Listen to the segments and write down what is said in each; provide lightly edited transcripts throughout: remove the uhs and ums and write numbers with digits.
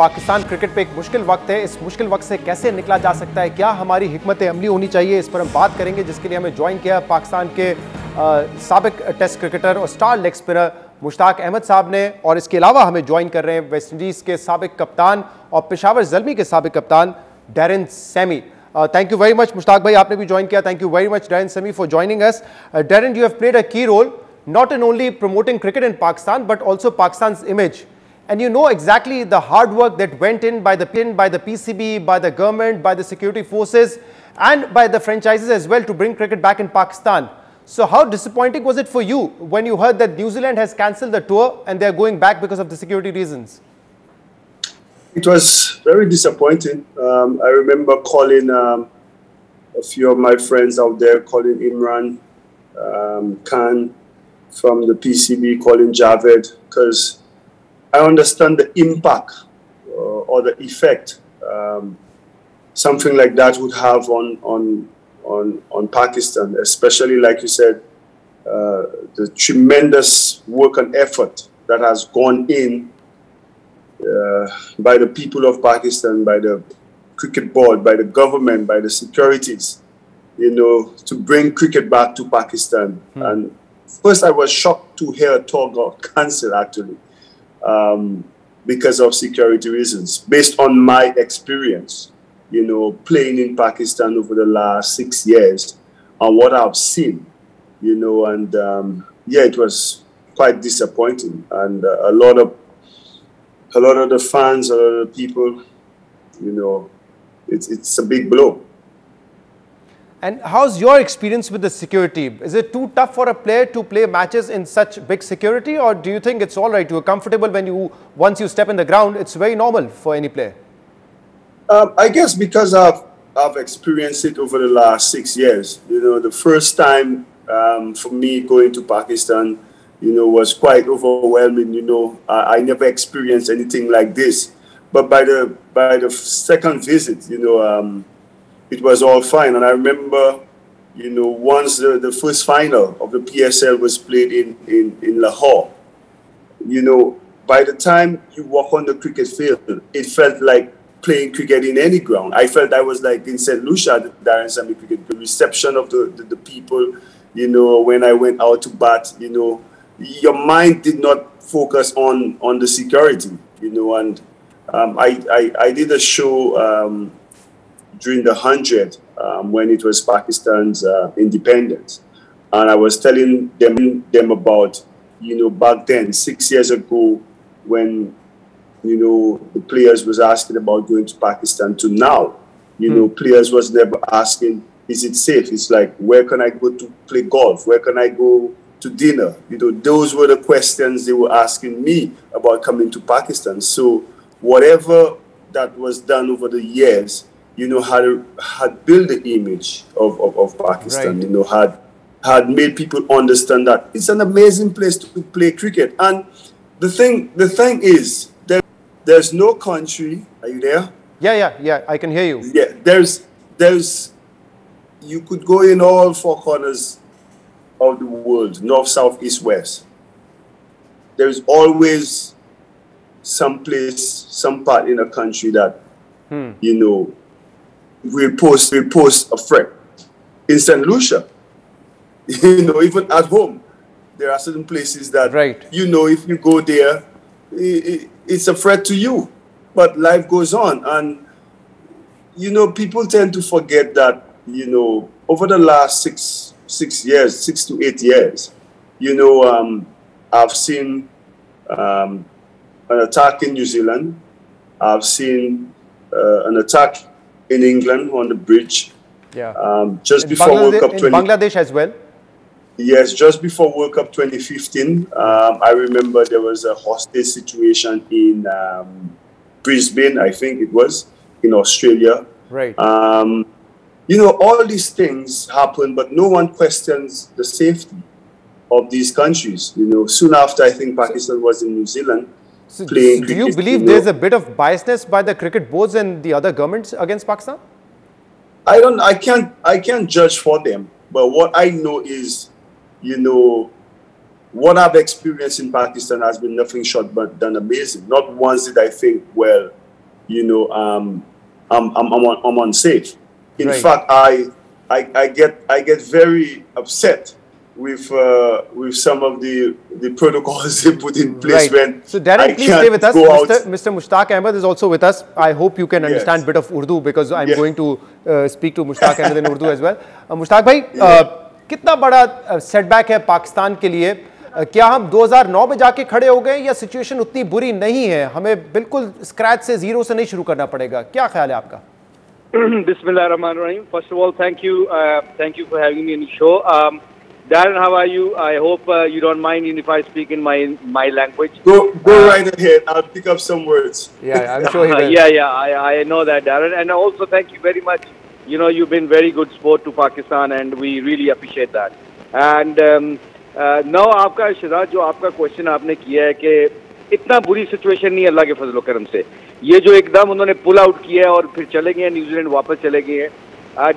Pakistan cricket पे एक मुश्किल वक्त है। इस मुश्किल वक्त से कैसे निकला जा सकता है, क्या हमारी हिकमत अमली होनी चाहिए, इस पर हम बात करेंगे, जिसके लिए हमें ज्वाइन किया पाकिस्तान के साबिक टेस्ट क्रिकेटर और star leg spinner Mushtaq Ahmed sahab ने। और इसके अलावा हमें ज्वाइन कर रहे हैं वेस्ट इंडीज़ के साबिक कप्तान और पेशावर ज़ल्मी के साबिक कप्तान Darren Sammy. Thank you very much, Mushtaq bhai. आपने भी join किया. Thank you very much, Daren Sammy, for joining us. Daren, you have played a key role, not in only promoting cricket in Pakistan, but also Pakistan's image. And you know exactly the hard work that went in by the PCB, by the government, by the security forces, and by the franchises as well to bring cricket back in Pakistan. So how disappointing was it for you when you heard that New Zealand has cancelled the tour and they are going back because of the security reasons? It was very disappointing. I remember calling a few of my friends out there, calling Imran Khan from the PCB, calling Javed, because I understand the impact or the effect something like that would have on Pakistan, especially, like you said, the tremendous work and effort that has gone in by the people of Pakistan, by the cricket board, by the government, by the securities, you know, to bring cricket back to Pakistan. And first I was shocked to hear a tour got cancelled, actually, because of security reasons, based on my experience, you know, playing in Pakistan over the last 6 years and what I've seen, you know, and yeah, it was quite disappointing. And a lot of the fans, a lot of the people, you know, it's a big blow. And how's your experience with the security? Is it too tough for a player to play matches in such big security, or do you think it's all right? You're comfortable when once you step in the ground, it's very normal for any player? I guess because I've experienced it over the last 6 years. You know, the first time for me going to Pakistan, you know, was quite overwhelming. You know, I never experienced anything like this. But by the second visit, you know, it was all fine. And I remember, you know, once the first final of the PSL was played in Lahore, you know, by the time you walk on the cricket field, it felt like playing cricket in any ground. I felt I was like in St. Lucia, the Daren Sammy cricket, the reception of the people, you know, when I went out to bat, you know, your mind did not focus on the security, you know. And I did a show during the 100 when it was Pakistan's independence, and I was telling them about, you know, back then 6 years ago, when, you know, the players was asking about going to Pakistan, to now, you know, players was never asking, is it safe? It's like, where can I go to play golf? Where can I go to dinner? You know, those were the questions they were asking me about coming to Pakistan. So whatever that was done over the years, you know, had built the image of Pakistan, right. You know, had made people understand that it's an amazing place to play cricket. And the thing is, there's no country. Are you there? Yeah, I can hear you. Yeah, there's you could go in all four corners of the world, north, south, east, west. There's always some place, some part in a country that, you know, will pose a threat. In St. Lucia, you know, even at home, there are certain places that, right, you know, if you go there, it's a threat to you. But life goes on. And, you know, people tend to forget that, you know, over the last 6 to 8 years, you know, I've seen an attack in New Zealand. I've seen an attack in England on the bridge. Yeah. Just before World Cup 20. In Bangladesh as well. Yes, just before World Cup 2015, I remember there was a hostage situation in Brisbane, I think it was, in Australia. Right. You know, all these things happen, but no one questions the safety of these countries. You know, soon after, I think Pakistan was in New Zealand playing cricket. Do you believe there's a bit of biasness by the cricket boards and the other governments against Pakistan? I can't judge for them, but what I know is, you know, what I've experienced in Pakistan has been nothing short but done amazing. Not once did I think, well, you know, I'm unsafe. In Right. fact, I get very upset with some of the protocols they put in place Right. when So Daren, I please stay with can't us. go out. Mr. Mushtaq Ahmed is also with us. I hope you can Yes. understand a bit of Urdu because I'm Yeah. going to speak to Mushtaq Ahmed in Urdu as well. Mushtaq भाई, Yeah. कितना बड़ा setback है पाकिस्तान के लिए? क्या हम 2009 में जाके खड़े हो गए या सिचुएशन उतनी बुरी नहीं है? हमें बिल्कुल स्क्रैच से, जीरो से नहीं शुरू करना पड़ेगा. क्या ख्याल है आपका? Bismillahirrahmanirrahim. First of all, thank you for having me in the show. Daren, how are you? I hope you don't mind if I speak in my language. Go right ahead. I'll pick up some words. Yeah, I'm sure he will. I know that, Daren, and also thank you very much. You know, you've been very good sport to Pakistan, and we really appreciate that. And now, आपका शहजाद जो आपका question आपने किया है कि इतना बुरी situation नहीं अल्लाह के फजल करम से, ये जो एकदम उन्होंने पुल आउट किया है और फिर चले गए, न्यूजीलैंड वापस चले गए हैं,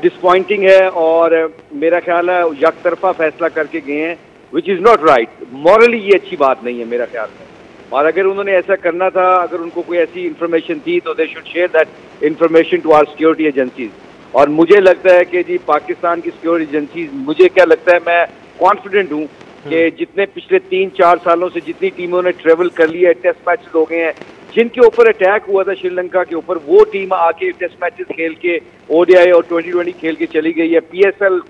डिसपॉइंटिंग है और मेरा ख्याल है यकतरफा फैसला करके गए हैं, which is not right. Morally ये अच्छी बात नहीं है मेरा ख्याल में. और अगर उन्होंने ऐसा करना था, अगर उनको कोई ऐसी इन्फॉर्मेशन थी तो they should share that information to our security agencies. और मुझे लगता है कि जी पाकिस्तान की सिक्योरिटी एजेंसीज, मुझे क्या लगता है, मैं कॉन्फिडेंट हूँ कि जितने पिछले 3-4 सालों से जितनी टीमों ने ट्रेवल कर लिया है, टेस्ट मैच हो गए हैं, जिनके ऊपर अटैक हुआ था श्रीलंका के ऊपर, वो टीम आके टेस्ट मैचेस खेल के ओडीआई और 2020 खेल के चली गई है. PSL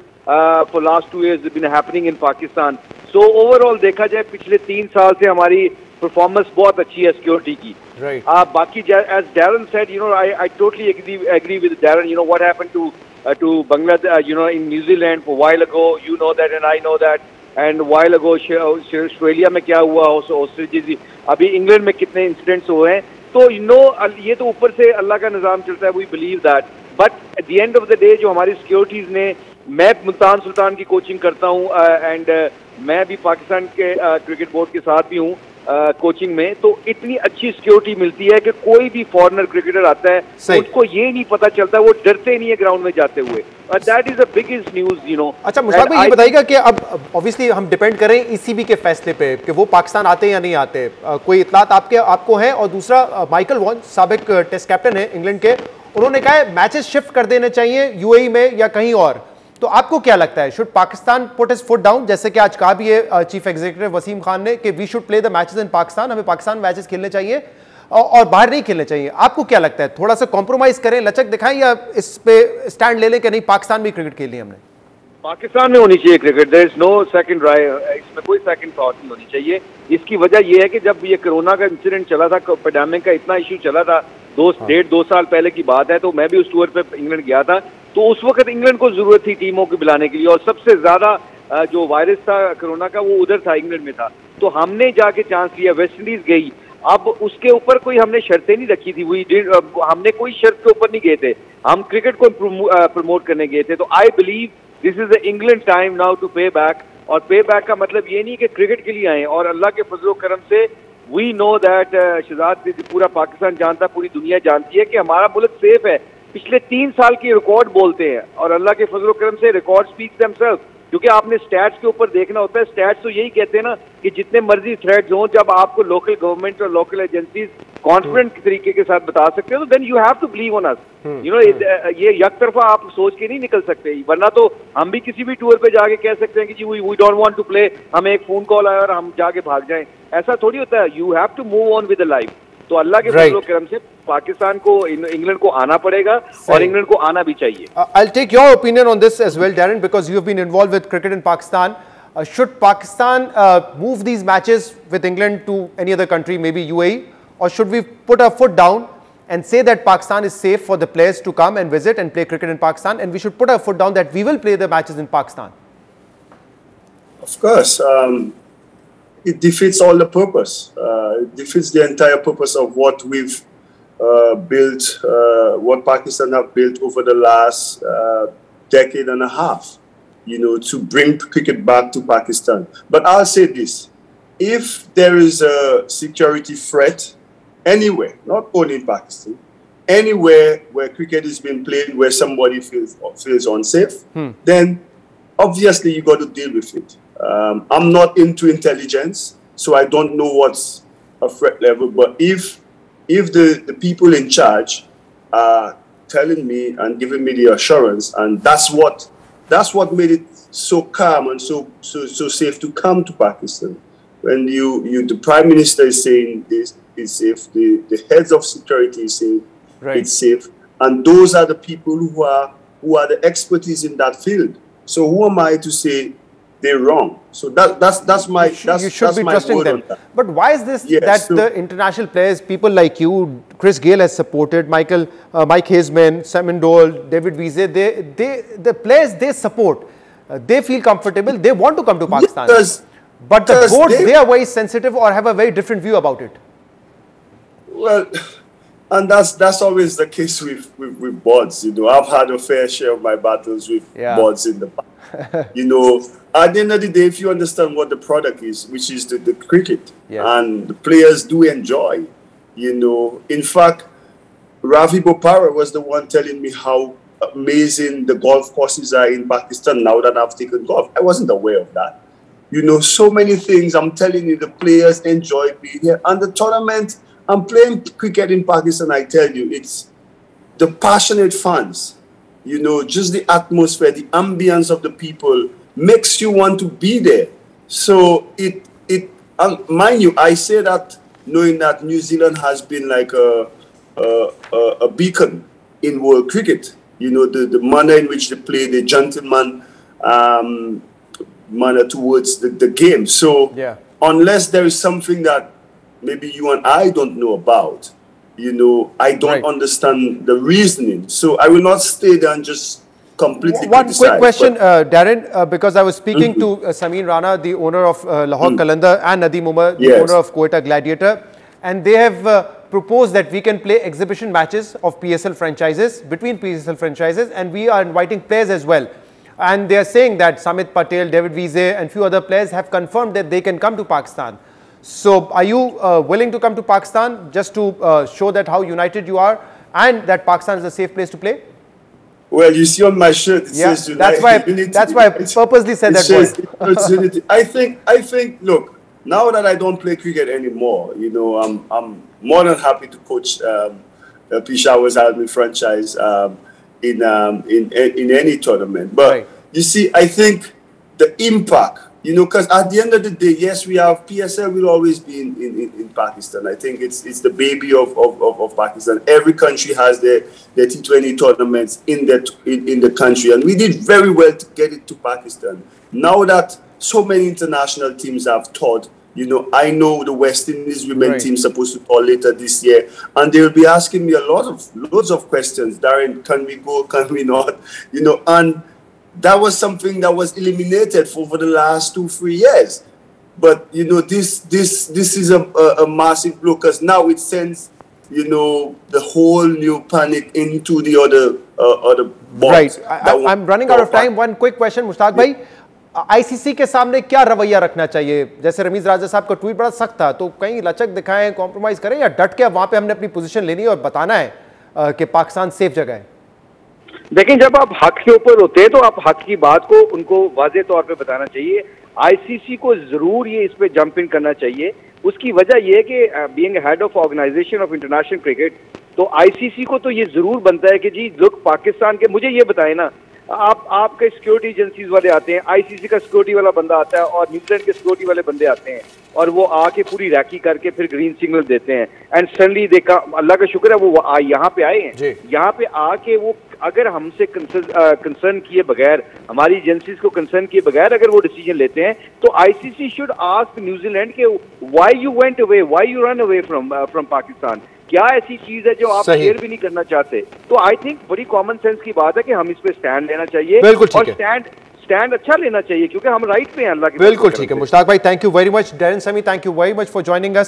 for last 2 years been happening in Pakistan. So overall देखा जाए पिछले 3 साल से हमारी परफॉर्मेंस बहुत अच्छी है सिक्योरिटी की. Right. बाकी as Daren said, you know, I totally agree with Daren. You know what happened to Bangladesh, you know, in New Zealand for a while ago. You know that and I know that. And a while ago Australia में क्या हुआ, Australia अभी England में कितने incidents हुए हैं. तो you know ये तो ऊपर से अल्लाह का निज़ाम चलता है, we believe that. But at the end of the day जो हमारी सिक्योरिटीज़ ने, मैं मुल्तान सुल्तान की कोचिंग करता हूँ एंड मैं भी पाकिस्तान के क्रिकेट बोर्ड के साथ भी हूँ कोचिंग में, तो इतनी अच्छी सिक्योरिटी मिलती है कि कोई भी फॉरेनर क्रिकेटर आता है उनको ये नहीं पता चलता, वो डरते नहीं है ग्राउंड में जाते हुए. That is the biggest news, you know. अच्छा मुश्ताक भाई, ये बताइएगा कि अब ऑब्वियसली हम डिपेंड करें ईसीबी के फैसले पे कि वो पाकिस्तान आते हैं या नहीं आते. कोई इतलात आपको है? और दूसरा, माइकल वॉन साबिक टेस्ट कैप्टन है इंग्लैंड के, उन्होंने कहा है मैचेस शिफ्ट कर देने चाहिए यूएई में या कहीं और. तो आपको क्या लगता है, should Pakistan put his foot down, जैसे कि आज कहा भी है चीफ एग्जीक्यूटिव वसीम खान ने कि we should play the matches in Pakistan, हमें पाकिस्तान मैचेस खेलने चाहिए और बाहर नहीं खेलने चाहिए. आपको क्या लगता है, थोड़ा सा कॉम्प्रोमाइज करें, लचक दिखाएं, या इस पे स्टैंड ले लें कि नहीं पाकिस्तान में क्रिकेट खेलनी हमने? पाकिस्तान में होनी चाहिए cricket. There is no second राय, इसमें कोई सेकंड थॉट नहीं होनी चाहिए. इसकी वजह यह है कि जब ये कोरोना का इंसिडेंट चला था, पेंडेमिक का इतना इशू चला था, 1.5-2 साल पहले की बात है, तो मैं भी उस टूर पे इंग्लैंड गया था. तो उस वक्त इंग्लैंड को जरूरत थी टीमों को बुलाने के लिए, और सबसे ज्यादा जो वायरस था कोरोना का वो उधर था, इंग्लैंड में था. तो हमने जाके चांस लिया, वेस्ट इंडीज गई. अब उसके ऊपर कोई हमने शर्तें नहीं रखी थी, हमने कोई शर्त के ऊपर नहीं गए थे, हम क्रिकेट को प्रमोट करने गए थे. तो I believe this is the England time now to pay back. और पे बैक का मतलब ये नहीं कि क्रिकेट के लिए आए, और अल्लाह के फजल करम से वी नो दैट शहजाद, पूरा पाकिस्तान जानता, पूरी दुनिया जानती है कि हमारा मुल्क सेफ है. पिछले 3 साल की रिकॉर्ड बोलते हैं, और अल्लाह के फजल करम से रिकॉर्ड स्पीक्स देमसेल्फ. क्योंकि आपने स्टैट्स के ऊपर देखना होता है. स्टैट्स तो यही कहते हैं ना कि जितने मर्जी थ्रेड्स हों, जब आपको लोकल गवर्नमेंट और लोकल एजेंसीज कॉन्फिडेंट तरीके के साथ बता सकते हो, तो then you have to believe on us. You know, ये एक तरफा आप सोच के नहीं निकल सकते, वरना तो हम भी किसी भी टूर पे जाके कह सकते हैं कि जी we don't want to play, हमें एक फोन कॉल आया और हम जाके भाग जाएं. ऐसा थोड़ी होता है. You have to move on with the life. तो अल्लाह के फजल करम से पाकिस्तान को, इंग्लैंड को आना पड़ेगा, और इंग्लैंड को आना भी चाहिए. I'll take your opinion on this as well, Daren, because you have been involved with cricket in Pakistan. Should Pakistan move these matches with England to any other country, maybe UAE, or should we put our foot down and say that Pakistan is safe for the players to come and visit and play cricket in Pakistan, and we should put our foot down that we will play the matches in Pakistan? Of course. It defeats all the purpose. It defeats the entire purpose of what we've built, what Pakistan have built over the last decade and a half, you know, to bring cricket back to Pakistan. But I'll say this: if there is a security threat anywhere, not only in Pakistan, anywhere where cricket is being played, where somebody feels unsafe, then obviously you got to deal with it. I'm not into intelligence, so I don't know what's a threat level. But if the people in charge are telling me and giving me the assurance, and that's what made it so calm and so safe to come to Pakistan. When the Prime Minister is saying this is safe, the heads of security is saying it's safe, and those are the people who are the expertise in that field. So who am I to say they're wrong? So that's my you should be trusting them. But why is this the international players, people like you, Chris Gayle has supported, Mike Hazeman, Sameen, David Wiese, the players they support, they feel comfortable, they want to come to Pakistan. But the boards, they are very sensitive or have a very different view about it. Well, and that's always the case with boards. You know, I've had a fair share of my battles with boards in the past. You know, at the end of the day, if you understand what the product is, which is the cricket, and the players do enjoy, you know. In fact, Ravi Bopara was the one telling me how amazing the golf courses are in Pakistan now that I've taken golf. I wasn't aware of that. You know, so many things. I'm telling you, the players enjoy being here. And the tournament, I'm playing cricket in Pakistan, I tell you, it's the passionate fans. You know, just the atmosphere, the ambience of the people makes you want to be there. So mind you, I say that knowing that New Zealand has been like a beacon in world cricket. You know, the manner in which they play, the gentleman manner towards the game. So unless there is something that maybe you and I don't know about, you know, I don't understand the reasoning. So I will not stay there and just completely One quick question, Daren, because I was speaking to Sameen Rana, the owner of Lahore Qalandar, and Nadeem Omar, the owner of Quetta Gladiator, and they have proposed that we can play exhibition matches of PSL franchises, between PSL franchises, and we are inviting players as well. And they are saying that Samit Patel, David Wiese and few other players have confirmed that they can come to Pakistan. So are you willing to come to Pakistan just to show that how united you are and that Pakistan is a safe place to play? Well, you see on my shirt, it says united. That's why I purposely said that word. I think, look, now that I don't play cricket anymore, you know, I'm more than happy to coach Peshawar's Army franchise in any tournament. But you see, I think the impact, you know, because at the end of the day, yes, we have PSL will always be in Pakistan. I think it's the baby of Pakistan. Every country has their T20 tournaments in the country, and we did very well to get it to Pakistan. Now that so many international teams have toured, you know, I know the West Indies women team is supposed to tour later this year, and they will be asking me loads of questions. Daren, can we go? Can we not? You know, and that was something that was eliminated for the last 2-3 years. But you know, this is a massive blow, because now it sends, you know, the whole new panic into the other boards. I'm running out of time. One quick question, Mushtaq bhai. ICC के सामने क्या रवैया रखना चाहिए? जैसे रमीज राजा साहब का tweet बड़ा सख्त था, तो कहीं लचक दिखाएं, कॉम्प्रोमाइज करें, या डट के वहां पे हमने अपनी पोजीशन लेनी है और बताना है कि पाकिस्तान सेफ जगह है? देखिए, जब आप हक के ऊपर होते हैं तो आप हक की बात को उनको वाज़ेह तौर पे बताना चाहिए। आईसीसी को जरूर ये इस पे जंप इन करना चाहिए। उसकी वजह यह है कि being head of organization of international cricket, तो आईसीसी को तो ये जरूर बनता है कि जी लुक, पाकिस्तान के, मुझे ये बताएं ना, आपके सिक्योरिटी एजेंसीज वाले आते हैं, आईसीसी का सिक्योरिटी वाला बंदा आता है और न्यूजीलैंड के सिक्योरिटी वाले बंदे आते हैं, और वो आके पूरी रैकी करके फिर ग्रीन सिग्नल देते हैं, एंड सडनली देखा, अल्लाह का शुक्र है वो यहाँ पे आए हैं। यहाँ पे आके वो अगर हमसे कंसर्न किए बगैर, हमारी एजेंसीज को कंसर्न किए बगैर अगर वो डिसीजन लेते हैं, तो आईसीसी शुड आस्क न्यूजीलैंड के why you went away, why you run away from Pakistan. क्या ऐसी चीज है जो आप शेयर भी नहीं करना चाहते? तो आई थिंक बड़ी कॉमन सेंस की बात है कि हम इस पे स्टैंड लेना चाहिए, और स्टैंड अच्छा लेना चाहिए, क्योंकि हम राइट पे हैं। अल्लाह की। बिल्कुल ठीक है Mushtaq bhai, thank you very much. Darren Sammy, thank you very much for joining us.